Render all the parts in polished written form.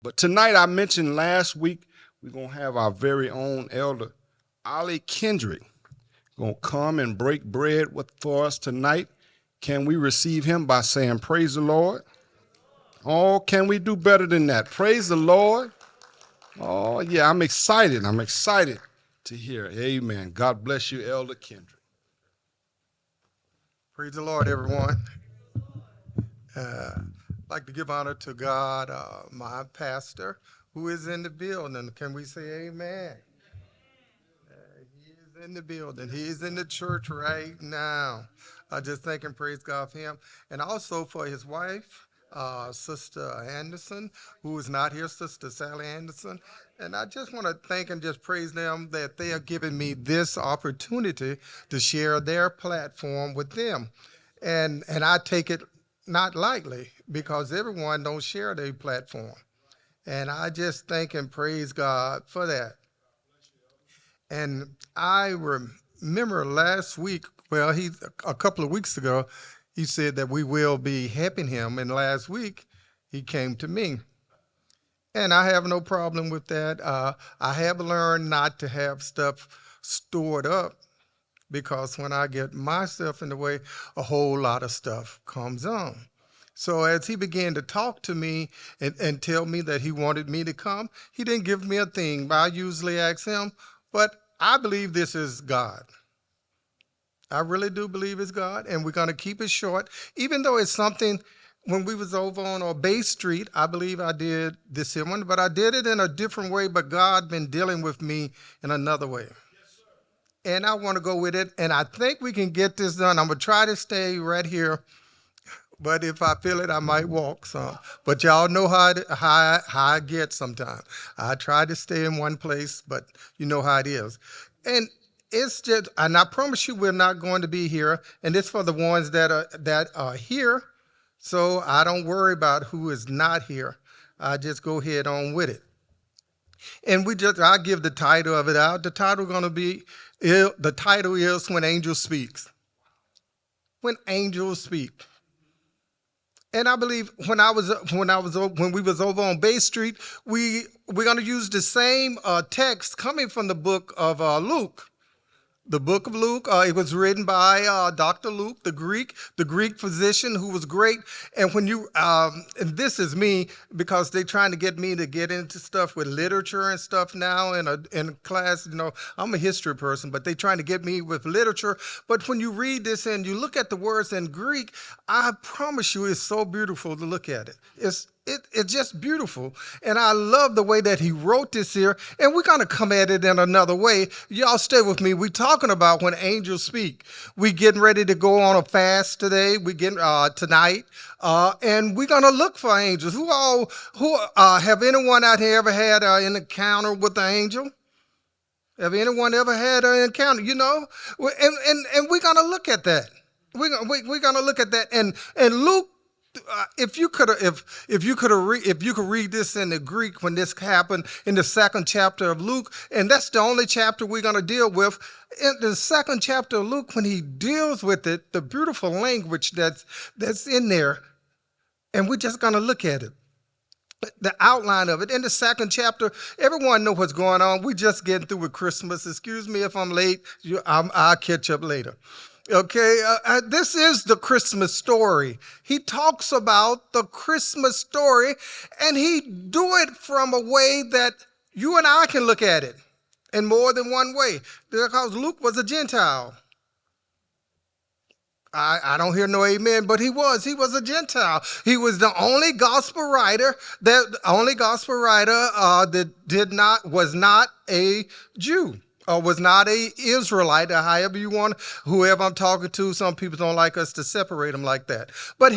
But tonight, I mentioned last week, we're going to have our very own elder, Ollie Kendrick, going to come and break bread for us tonight. Can we receive him by saying, praise the Lord? Oh, can we do better than that? Praise the Lord. Oh, yeah, I'm excited. I'm excited to hear. Amen. God bless you, Elder Kendrick. Praise the Lord, everyone. I'd like to give honor to God, my pastor, who is in the building. Can we say amen? He is in the building. He is in the church right now. I just thank and praise God for him. And also for his wife, Sister Anderson, who is not here, Sister Sally Anderson. And I just want to thank and just praise them that they are giving me this opportunity to share their platform with them. And I take it not lightly because everyone don't share their platform. And I just thank and praise God for that. And I remember last week, well, a couple of weeks ago, he said that we will be helping him. And last week, he came to me. And I have no problem with that. I have learned not to have stuff stored up because when I get myself in the way, a whole lot of stuff comes on. So as he began to talk to me and tell me that he wanted me to come, he didn't give me a thing. I usually ask him, but I believe this is God. I really do believe it's God, and we're going to keep it short, even though it's something. When we was over on Bay Street, I believe I did this one, but I did it in a different way, but God been dealing with me in another way. Yes, sir. And I want to go with it, and I think we can get this done. I'm going to try to stay right here, but if I feel it, I might walk some. But y'all know how I get sometimes. I try to stay in one place, but you know how it is. And it's just, and I promise you we're not going to be here, and it's for the ones that are here. So I don't worry about who is not here. I just go head on with it. And I give the title of it out. The title is When Angels Speaks. When Angels Speak. And I believe when we was over on Bay Street, we're going to use the same text coming from the book of Luke. The book of Luke, it was written by Dr. Luke, the Greek physician who was great. And when you, and this is me, because they're trying to get me to get into stuff with literature and stuff now in class. You know, I'm a history person, but they're trying to get me with literature. But when you read this and you look at the words in Greek, I promise you it's so beautiful to look at it. It's just beautiful. And I love the way that he wrote this here. And we're going to come at it in another way. Y'all stay with me. We're talking about when angels speak. We're getting ready to go on a fast today. We're getting tonight. And we're going to look for angels. Have anyone out here ever had an encounter with an angel? Have anyone ever had an encounter? You know? And we're going to look at that. We're going to look at that. And Luke, if you could read this in the Greek when this happened in the second chapter of Luke, and that's the only chapter we're going to deal with. In the second chapter of Luke, when he deals with it, the beautiful language that's in there, and we're just going to look at it. The outline of it. In the second chapter, everyone knows what's going on. We're just getting through with Christmas. Excuse me if I'm late. I'll catch up later. Okay, this is the Christmas story. He talks about the Christmas story, and he do it from a way that you and I can look at it in more than one way, because Luke was a Gentile. I don't hear no amen, but he was a Gentile. He was the only gospel writer that was not a Jew. Or was not a Israelite, or however you want, whoever I'm talking to. Some people don't like us to separate them like that. But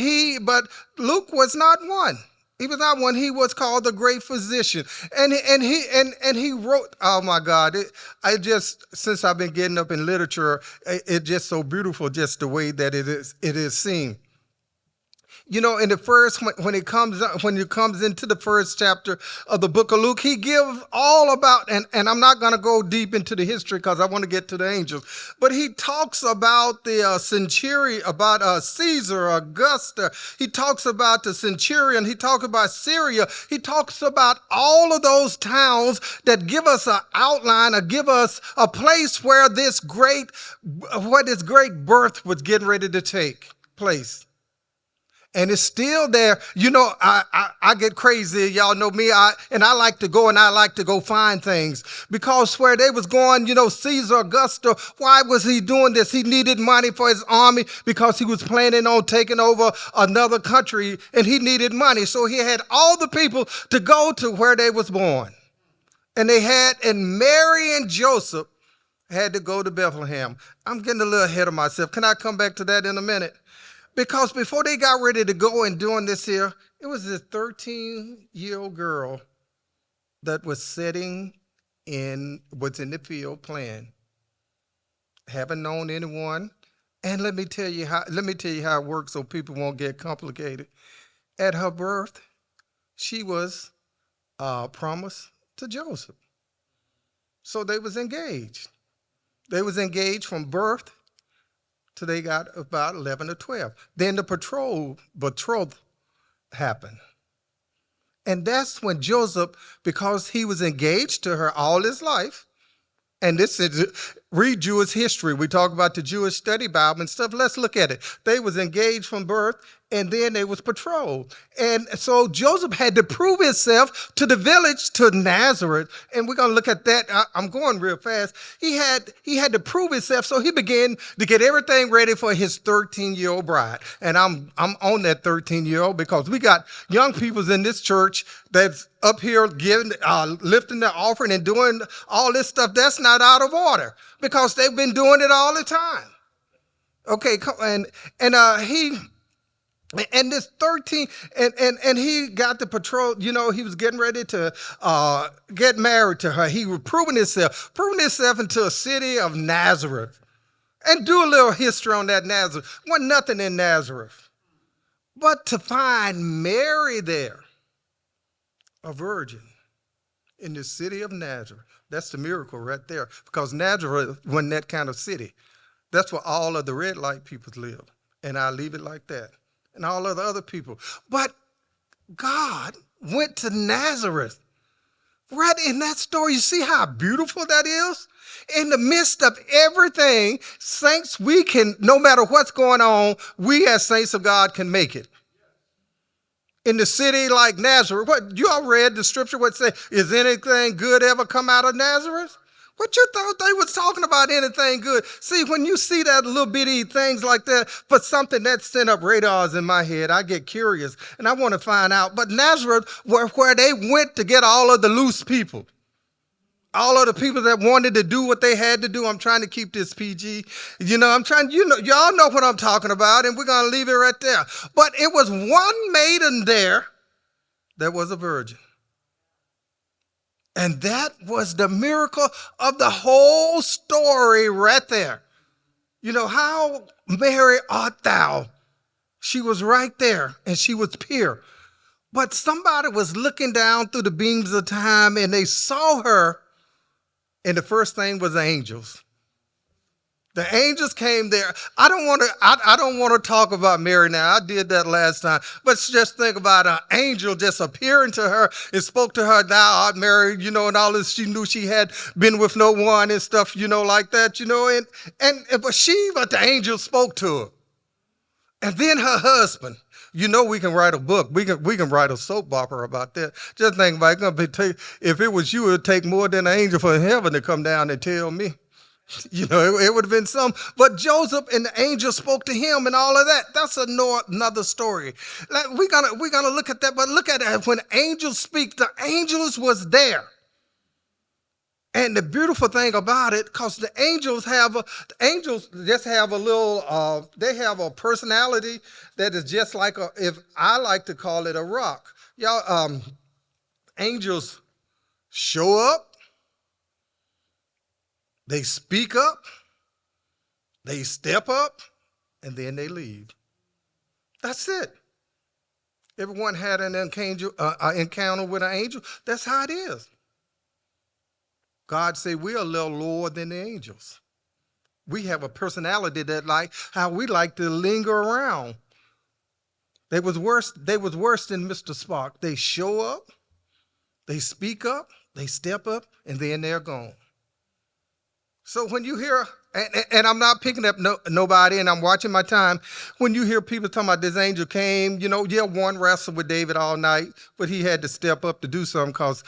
Luke was not one. He was not one. He was called the great physician. And he wrote, oh my God, since I've been getting up in literature, it's just so beautiful, just the way that it is seen. You know, in the first, when it comes into the first chapter of the book of Luke, he gives all about, and I'm not going to go deep into the history because I want to get to the angels, but he talks about the centurion, about Caesar, Augusta. He talks about the centurion. He talks about Syria. He talks about all of those towns that give us an outline or give us a place where this great birth was getting ready to take place. And it's still there. You know, I get crazy. Y'all know me. I like to go and I like to go find things. Because where they was going, you know, Caesar Augusta, why was he doing this? He needed money for his army because he was planning on taking over another country and he needed money. So he had all the people to go to where they was born. And Mary and Joseph had to go to Bethlehem. I'm getting a little ahead of myself. Can I come back to that in a minute? Because before they got ready to go and doing this here, it was this 13-year-old girl that was in the field playing, haven't known anyone. And let me tell you how it works so people won't get complicated. At her birth, she was promised to Joseph. So they was engaged. They was engaged from birth till they got about 11 or 12. Then the betrothal happened. And that's when Joseph, because he was engaged to her all his life, and this is, read Jewish history. We talk about the Jewish study Bible and stuff. Let's look at it. They was engaged from birth, and then they was betrothed. And so Joseph had to prove himself to the village, to Nazareth. And we're going to look at that. I'm going real fast. He had to prove himself, so he began to get everything ready for his 13-year-old bride. And I'm on that 13-year-old because we got young people in this church that's up here giving, lifting their offering and doing all this stuff. That's not out of order because they've been doing it all the time. Okay, and this 13, and he got the patrol, you know, he was getting ready to get married to her. He was proving himself into a city of Nazareth. And do a little history on that Nazareth. Wasn't nothing in Nazareth. But to find Mary there, a virgin, in the city of Nazareth, that's the miracle right there. Because Nazareth wasn't that kind of city. That's where all of the red light people live. And I leave it like that. And all of the other people. But God went to Nazareth. Right in that story, you see how beautiful that is? In the midst of everything, saints, we can, no matter what's going on, we as saints of God can make it. In the city like Nazareth, what you all read the scripture, what say, is anything good ever come out of Nazareth? What you thought they was talking about anything good? See, when you see that little bitty things like that, for something that sent up radars in my head, I get curious and I want to find out. But Nazareth, where they went to get all of the loose people, all of the people that wanted to do what they had to do. I'm trying to keep this PG. You know, y'all know what I'm talking about, and we're going to leave it right there. But it was one maiden there that was a virgin. And that was the miracle of the whole story right there. You know, how Mary art thou? She was right there and she was pure. But somebody was looking down through the beams of time and they saw her, and the first thing was angels. The angels came there. I don't want to talk about Mary now. I did that last time. But just think about an angel just appearing to her and spoke to her, thou art Mary, you know, and all this. She knew she had been with no one and stuff, you know, like that, you know. But the angel spoke to her. And then her husband. You know, we can write a book. We can write a soap opera about that. Just think about it. If it was you, it would take more than an angel from heaven to come down and tell me. You know, it would have been some, but Joseph and the angel spoke to him and all of that. That's another story. We're gonna look at that, but look at it. When angels speak, the angels was there. And the beautiful thing about it, because the angels just have a little, they have a personality that is just like if I like to call it a rock. Y'all, angels show up. They speak up, they step up, and then they leave. That's it. Everyone had an encounter with an angel. That's how it is. God said we're a little lower than the angels. We have a personality that like how we like to linger around. They was worse than Mr. Spock. They show up, they speak up, they step up, and then they're gone. So when you hear, and I'm not picking up nobody, and I'm watching my time, when you hear people talking about this angel came, one wrestled with David all night, but he had to step up to do something because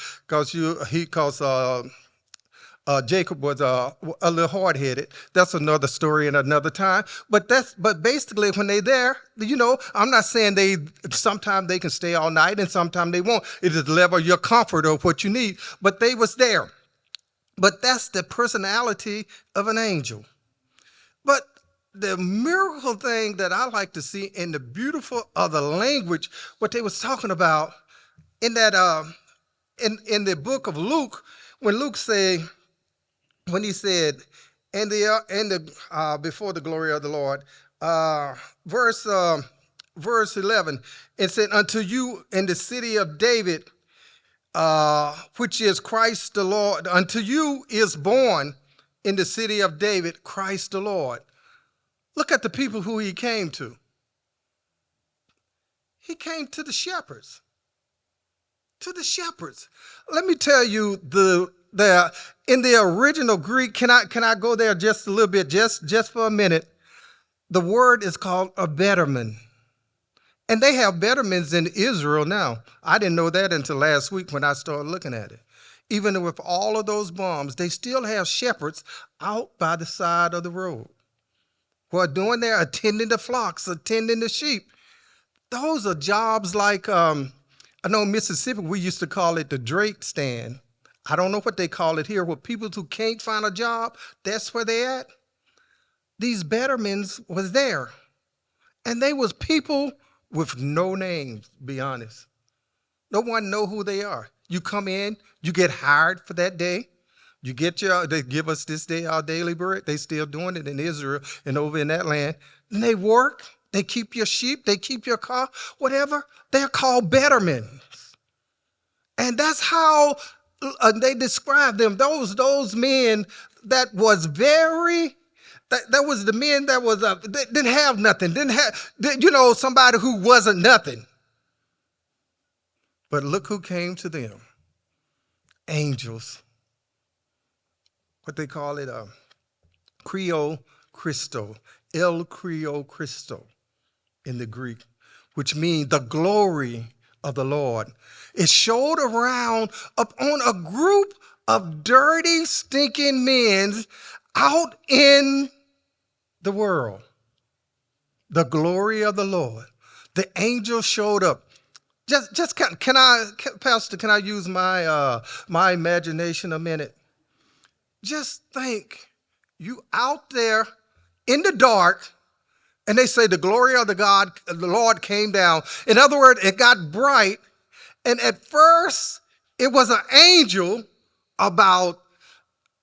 Jacob was a little hard-headed. That's another story and another time. But basically when they're there, I'm not saying sometimes they can stay all night and sometimes they won't. It is the level of your comfort of what you need. But they was there. But that's the personality of an angel. But the miracle thing that I like to see in the beautiful of the language, what they was talking about in that in the book of Luke, when he said, before the glory of the Lord, verse 11, it said, unto you in the city of David, which is Christ the Lord, unto you is born in the city of David, Christ the Lord. Look at the people who he came to. He came to the shepherds. To the shepherds. Let me tell you, in the original Greek, can I go there just a little bit, just for a minute? The word is called a betterment. And they have betterments in Israel now. I didn't know that until last week when I started looking at it. Even with all of those bombs, they still have shepherds out by the side of the road who are doing their attending the flocks, attending the sheep. Those are jobs like, I know in Mississippi, we used to call it the Drake stand. I don't know what they call it here. With people who can't find a job, that's where they at. These betterments was there. And they was people with no names, be honest. No one know who they are. You come in, you get hired for that day. You get they give us this day our daily bread. They still doing it in Israel and over in that land. And they work, they keep your sheep, they keep your car, whatever. They're called betterments. And that's how they describe them. Those men that was very... That was the men that was didn't have nothing, somebody who wasn't nothing. But look who came to them. Angels. What they call it, Creole Christo, El Creole Christo in the Greek, which means the glory of the Lord. It showed around upon a group of dirty, stinking men out in the world. The glory of the Lord. The angel showed up. Pastor, can I use my imagination a minute? Just think, you out there in the dark, and they say the glory of the Lord came down. In other words, it got bright, and at first it was an angel about,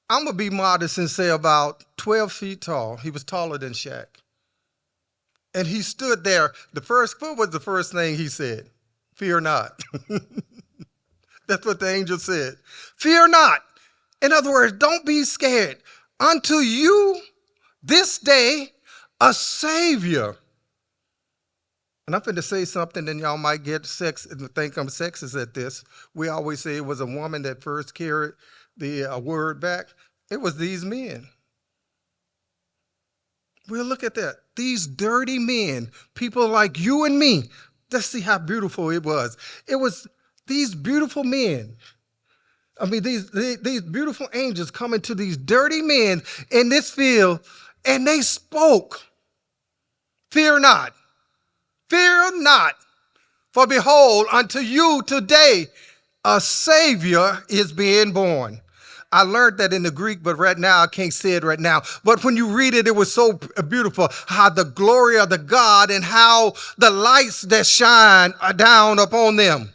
I'm going to be modest and say about 12 feet tall. He was taller than Shaq. And he stood there. What was the first thing he said? Fear not. That's what the angel said. Fear not. In other words, don't be scared. Unto you this day a Savior. And I'm going to say something, and y'all might get sex and think I'm sexist at this. We always say it was a woman that first carried the word back. It was these men. We'll look at that. These dirty men, people like you and me. Let's see how beautiful it was. It was these beautiful men. I mean, these beautiful angels coming to these dirty men in this field, and they spoke. Fear not. Fear not. For behold, unto you today a Savior is being born. I learned that in the Greek, but right now I can't say it right now. But when you read it, it was so beautiful, how the glory of the God and how the lights that shine are down upon them.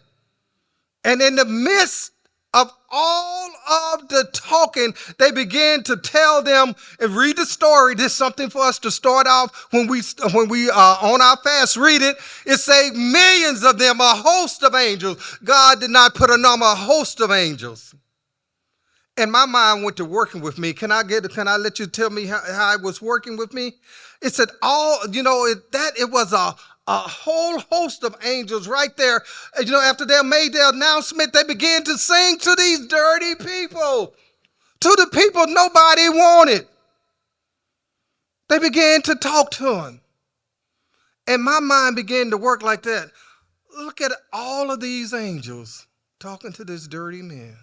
And in the midst of all of the talking, they began to tell them and read the story. This is something for us to start off when we on our fast read it. It say millions of them, a host of angels. God did not put a number, a host of angels. And my mind went to working with me. Can I let you tell me how it was working with me? It said it was a whole host of angels right there. After they made their announcement, they began to sing to these dirty people, to the people nobody wanted. They began to talk to them. And my mind began to work like that. Look at all of these angels talking to this dirty man.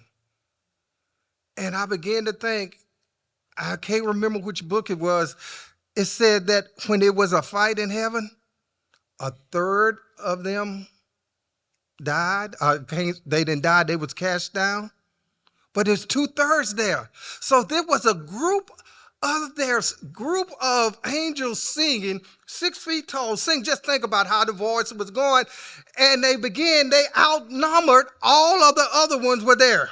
And I began to think, I can't remember which book it was. It said that when there was a fight in heaven, a third of them died. They didn't die, they was cast down. But there's 2/3 there. So there was a group of angels singing, 6 feet tall, sing. Just think about how the voice was going. And they outnumbered all of the other ones were there.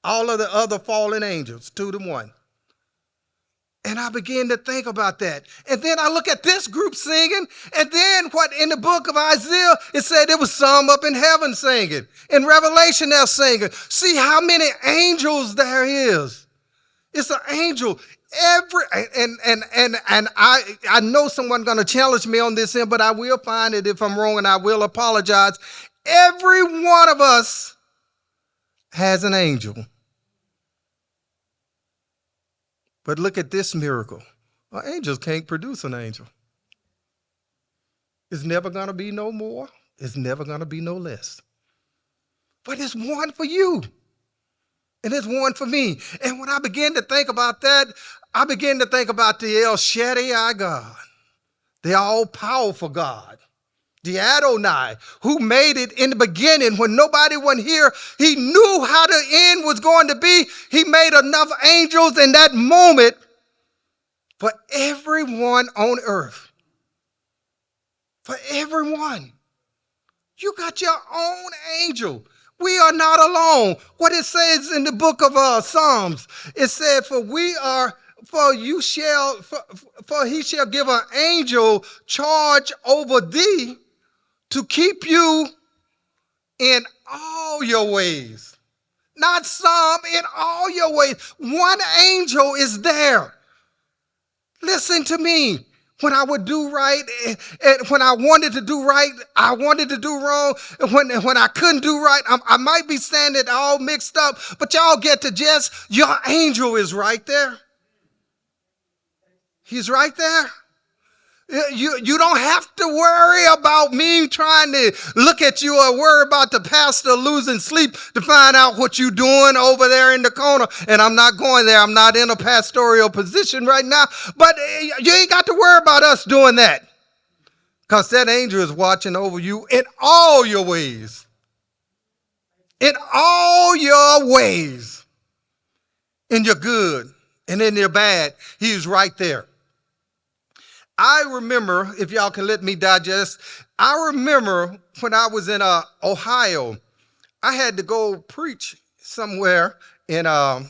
All of the other fallen angels, 2-1. And I began to think about that. And then I look at this group singing, and then what in the book of Isaiah, it said there was some up in heaven singing. In Revelation, they're singing. See how many angels there is. It's an angel. I know someone's going to challenge me on this end, but I will find it if I'm wrong, and I will apologize. Every one of us has an angel. But look at this miracle. Well, angels can't produce an angel. It's never going to be no more. It's never going to be no less. But it's one for you. And it's one for me. And when I began to think about that, I began to think about the El Shaddai God, the all-powerful God. The Adonai, who made it in the beginning when nobody was here. He knew how the end was going to be. He made enough angels in that moment for everyone on earth. For everyone. You got your own angel. We are not alone. What it says in the book of Psalms, it said, for he shall give an angel charge over thee to keep you in all your ways. Not some, in all your ways. One angel is there. Listen to me. When I would do right, and when I wanted to do right, I wanted to do wrong. And when I couldn't do right, I might be saying it all mixed up, but y'all get to your angel is right there. He's right there. You don't have to worry about me trying to look at you or worry about the pastor losing sleep to find out what you're doing over there in the corner. And I'm not going there. I'm not in a pastoral position right now. But you ain't got to worry about us doing that. Because that angel is watching over you in all your ways. In all your ways. In your good and in your bad. He's right there. I remember, if y'all can let me digest, I remember when I was in Ohio, I had to go preach somewhere in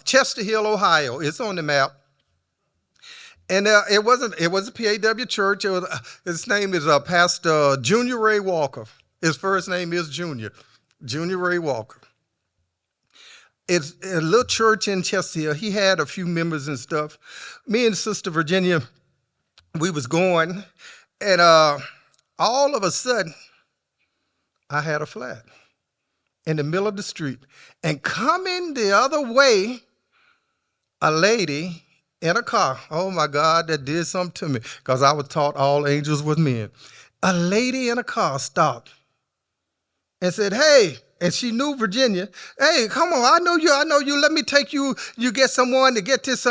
Chester Hill, Ohio. It's on the map. And it was a PAW church. His name is Pastor Junior Ray Walker. His first name is Junior Ray Walker. It's a little church in Chester Hill. He had a few members and stuff. Me and Sister Virginia, we was going, and all of a sudden, I had a flat in the middle of the street. And coming the other way, a lady in a car. Oh, my God, that did something to me, because I was taught all angels were men. A lady in a car stopped and said, hey, and she knew Virginia. Hey, come on, I know you. Let me take you. You get someone to get this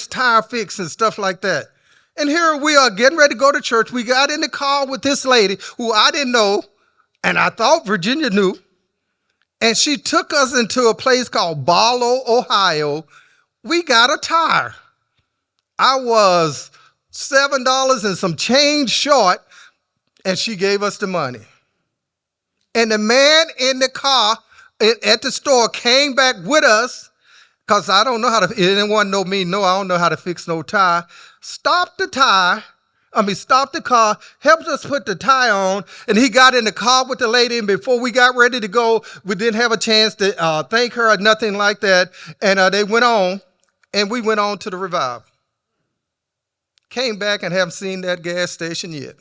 tire fixed and stuff like that. And here we are getting ready to go to church. We got in the car with this lady who I didn't know, and I thought Virginia knew. And she took us into a place called Barlow, Ohio. We got a tire. I was $7 and some change short, and she gave us the money. And the man in the car, at the store, came back with us, because I don't know how to, anyone know me, no, I don't know how to fix no tie. Stopped the car, helped us put the tie on, and he got in the car with the lady, and before we got ready to go, we didn't have a chance to thank her or nothing like that, and they went on, and we went on to the revival. Came back and haven't seen that gas station yet.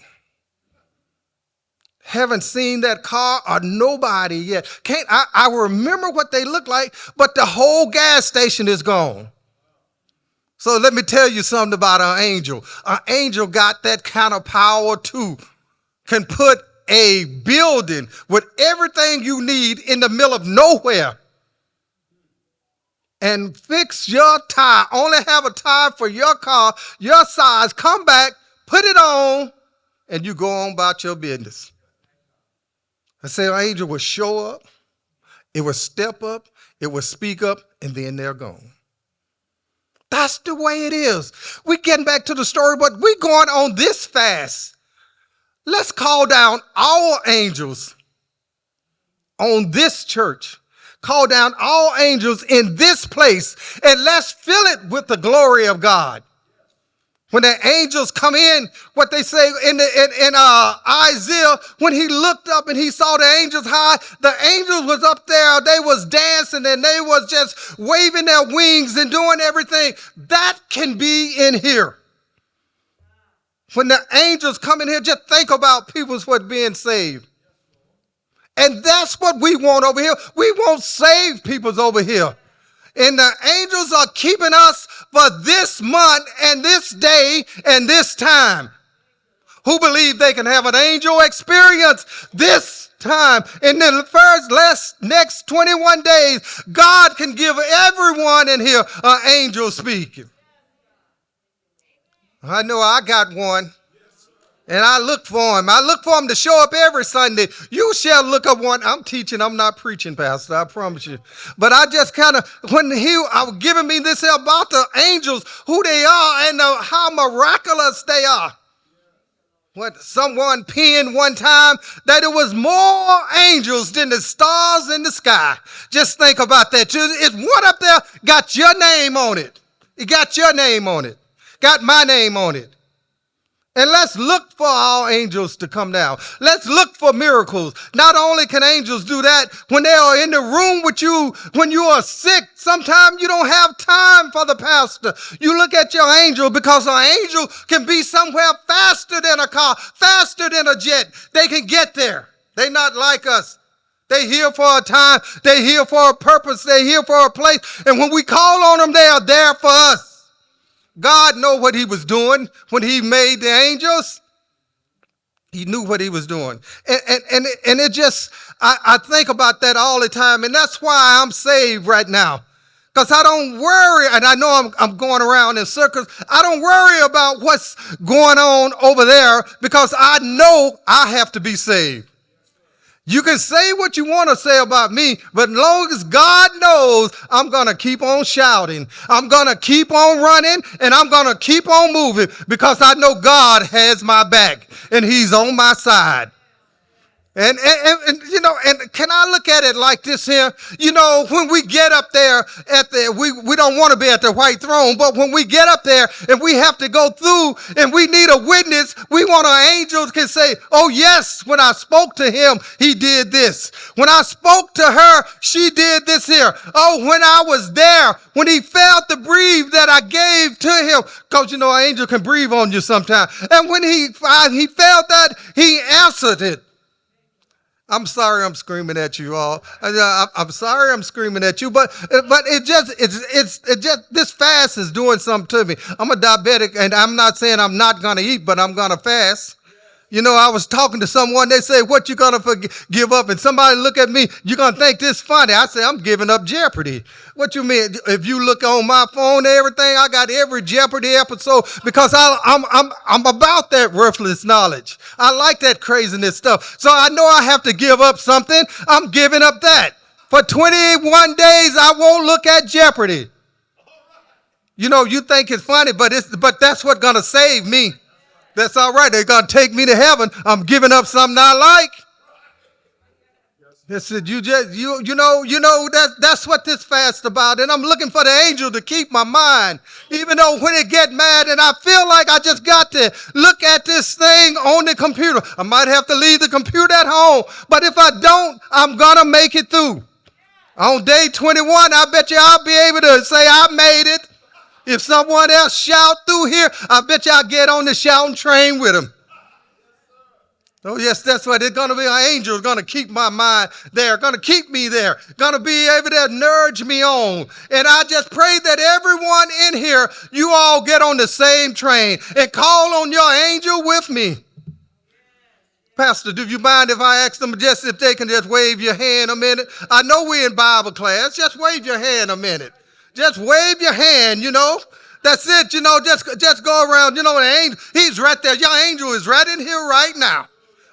Haven't seen that car or nobody yet. I remember what they look like, but the whole gas station is gone. So let me tell you something about an angel. An angel got that kind of power too. Can put a building with everything you need in the middle of nowhere and fix your tire. Only have a tire for your car, your size. Come back, put it on, and you go on about your business. I say an angel will show up, it will step up, it will speak up, and then they're gone. That's the way it is. We're getting back to the story, but we're going on this fast. Let's call down our angels on this church. Call down all angels in this place, and let's fill it with the glory of God. When the angels come in, what they say in Isaiah, when he looked up and he saw the angels high, the angels was up there, they was dancing and they was just waving their wings and doing everything. That can be in here. When the angels come in here, just think about people's what being saved. And that's what we want over here. We want saved peoples over here. And the angels are keeping us for this month and this day and this time. Who believe they can have an angel experience this time? In the next 21 days, God can give everyone in here an angel speaking. I know I got one. And I look for him. I look for him to show up every Sunday. You shall look up one. I'm teaching. I'm not preaching, Pastor. I promise you. But I just kind of, when he was giving me this about the angels, who they are and how miraculous they are. What someone penned one time, that it was more angels than the stars in the sky. Just think about that. It's one up there, got your name on it. It got your name on it. Got my name on it. And let's look for our angels to come down. Let's look for miracles. Not only can angels do that, when they are in the room with you, when you are sick, sometimes you don't have time for the pastor. You look at your angel, because an angel can be somewhere faster than a car, faster than a jet. They can get there. They're not like us. They're here for a time. They're here for a purpose. They're here for a place. And when we call on them, they are there for us. God knew what he was doing when he made the angels. He knew what he was doing. And it just, I think about that all the time. And that's why I'm saved right now. Because I don't worry, and I know I'm going around in circles. I don't worry about what's going on over there, because I know I have to be saved. You can say what you want to say about me, but as long as God knows, I'm going to keep on shouting. I'm going to keep on running, and I'm going to keep on moving, because I know God has my back and he's on my side. And you know, and can I look at it like this here? You know, when we get up there we don't want to be at the white throne, but when we get up there and we have to go through and we need a witness, we want our angels can say, oh yes, when I spoke to him, he did this. When I spoke to her, she did this here. Oh, when I was there, when he felt the breathe that I gave to him, because you know, an angel can breathe on you sometimes. And when he felt that, he answered it. I'm sorry I'm screaming at you all. I'm sorry I'm screaming at you, but it just this fast is doing something to me. I'm a diabetic, and I'm not saying I'm not going to eat, but I'm going to fast. You know, I was talking to someone, they say, what you going to give up? And somebody look at me, you're going to think this funny. I say, I'm giving up Jeopardy. What you mean? If you look on my phone and everything, I got every Jeopardy episode, because I'm about that worthless knowledge. I like that craziness stuff. So I know I have to give up something. I'm giving up that. For 21 days, I won't look at Jeopardy. You know, you think it's funny, but that's what's going to save me. That's all right. They're going to take me to heaven. I'm giving up something I like. Listen, you know that's what this fast about. And I'm looking for the angel to keep my mind. Even though when it get mad and I feel like I just got to look at this thing on the computer. I might have to leave the computer at home. But if I don't, I'm gonna make it through. On day 21, I bet you I'll be able to say I made it. If someone else shout through here, I bet you I'll get on the shouting train with them. Oh, yes, that's right. It's going to be an angel going to keep my mind there, going to keep me there, going to be able to nudge me on. And I just pray that everyone in here, you all get on the same train and call on your angel with me. Pastor, do you mind if I ask them just if they can just wave your hand a minute? I know we're in Bible class. Just wave your hand a minute. Just wave your hand, you know. That's it, you know. Just go around, you know, the angel, he's right there. Your angel is right in here right now.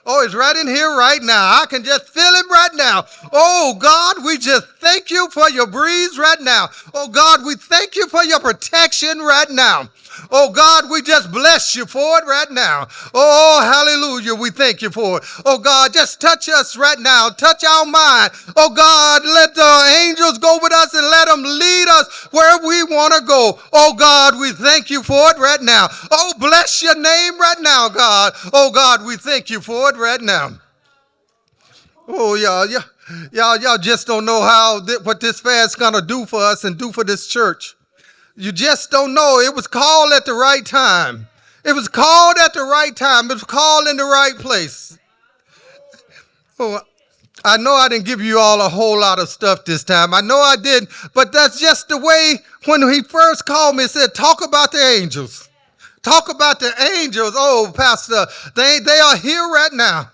Oh, it's right in here right now. I can just feel him right now. Oh, God, we just thank you for your breeze right now. Oh, God, we thank you for your protection right now. Oh, God, we just bless you for it right now. Oh, hallelujah, we thank you for it. Oh, God, just touch us right now. Touch our mind. Oh, God, let the angels go with us and let them lead us where we want to go. Oh, God, we thank you for it right now. Oh, bless your name right now, God. Oh, God, we thank you for it right now. Oh, y'all just don't know what this fast going to do for us and do for this church. You just don't know. It was called at the right time. It was called at the right time. It was called in the right place. Oh, I know I didn't give you all a whole lot of stuff this time. I know I didn't, but that's just the way when he first called me and said, talk about the angels. Talk about the angels. Oh, Pastor, they are here right now.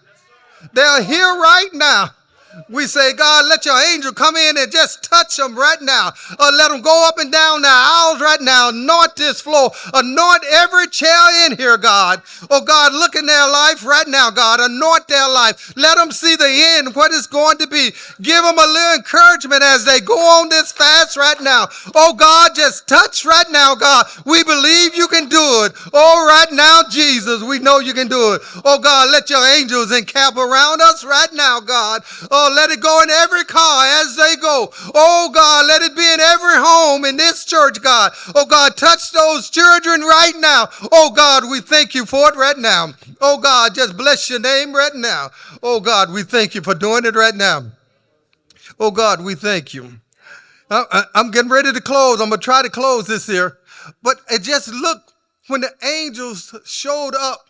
They are here right now. We say, God, let your angel come in and just touch them right now. Let them go up and down the aisles right now. Anoint this floor. Anoint every chair in here, God. Oh, God, look in their life right now, God. Anoint their life. Let them see the end, what it's going to be. Give them a little encouragement as they go on this fast right now. Oh, God, just touch right now, God. We believe you can do it. Oh, right now, Jesus, we know you can do it. Oh, God, let your angels encamp around us right now, God. Oh, let it go in every car as they go. Oh, God, let it be in every home in this church, God. Oh, God, touch those children right now. Oh, God, we thank you for it right now. Oh, God, just bless your name right now. Oh, God, we thank you for doing it right now. Oh, God, we thank you. I'm getting ready to close. I'm going to try to close this here. But it just look when the angels showed up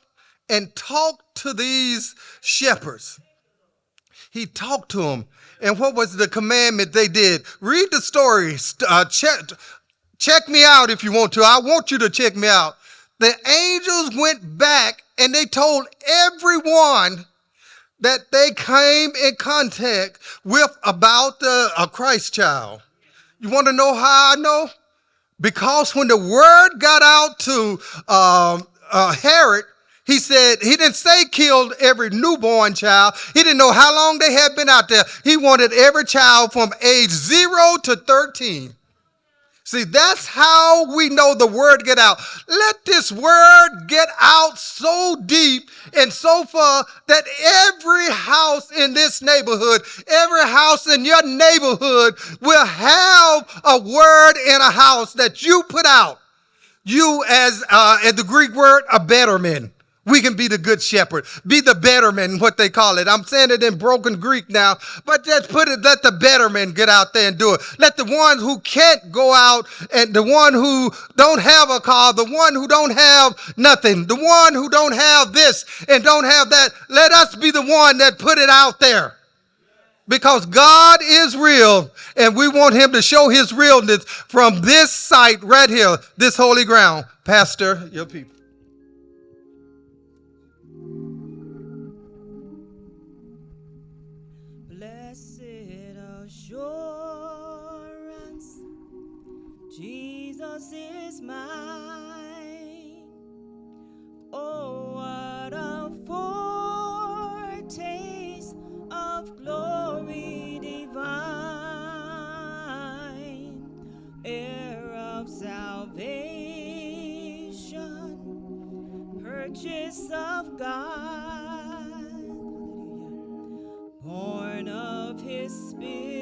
and talked to these shepherds. He talked to them. And what was the commandment they did? Read the story. Check me out if you want to. I want you to check me out. The angels went back and they told everyone that they came in contact with about a Christ child. You want to know how I know? Because when the word got out to Herod, he said, he didn't say killed every newborn child. He didn't know how long they had been out there. He wanted every child from age 0 to 13. See, that's how we know the word get out. Let this word get out so deep and so far that every house in this neighborhood, every house in your neighborhood will have a word in a house that you put out. You as the Greek word, a betterman. We can be the good shepherd, be the betterman, what they call it. I'm saying it in broken Greek now, but just put it, let the betterman get out there and do it. Let the ones who can't go out and the one who don't have a car, the one who don't have nothing, the one who don't have this and don't have that, let us be the one that put it out there. Because God is real and we want him to show his realness from this site right here, this holy ground. Pastor, your people. Jesus is mine. Oh, what a foretaste of glory divine, heir of salvation, purchase of God, born of his His Spirit